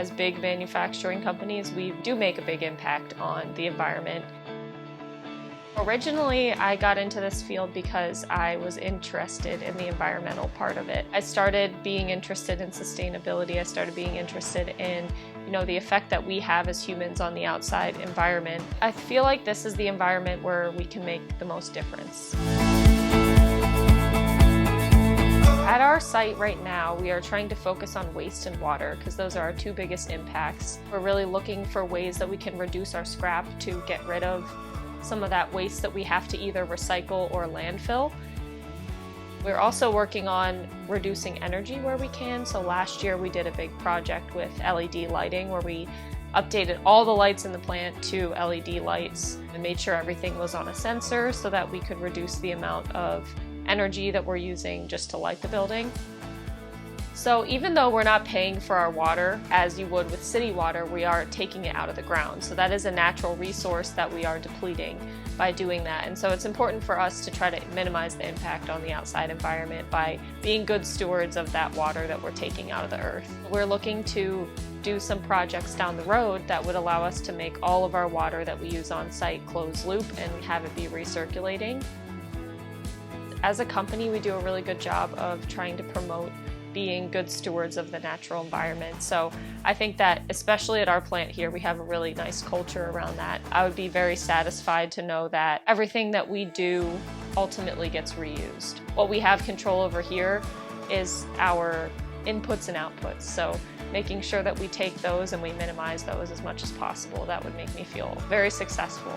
as big manufacturing companies, we do make a big impact on the environment. Originally, I got into this field because I was interested in the environmental part of it. I started being interested in sustainability. I started being interested in, the effect that we have as humans on the outside environment. I feel like this is the environment where we can make the most difference. At our site right now, we are trying to focus on waste and water because those are our two biggest impacts. We're really looking for ways that we can reduce our scrap to get rid of some of that waste that we have to either recycle or landfill. We're also working on reducing energy where we can. So last year we did a big project with LED lighting where we updated all the lights in the plant to LED lights and made sure everything was on a sensor so that we could reduce the amount of energy that we're using just to light the building. So even though we're not paying for our water as you would with city water, we are taking it out of the ground. So that is a natural resource that we are depleting by doing that. And so it's important for us to try to minimize the impact on the outside environment by being good stewards of that water that we're taking out of the earth. We're looking to do some projects down the road that would allow us to make all of our water that we use on site closed loop and have it be recirculating. As a company, we do a really good job of trying to promote being good stewards of the natural environment. So I think that especially at our plant here, we have a really nice culture around that. I would be very satisfied to know that everything that we do ultimately gets reused. What we have control over here is our inputs and outputs. So making sure that we take those and we minimize those as much as possible, that would make me feel very successful.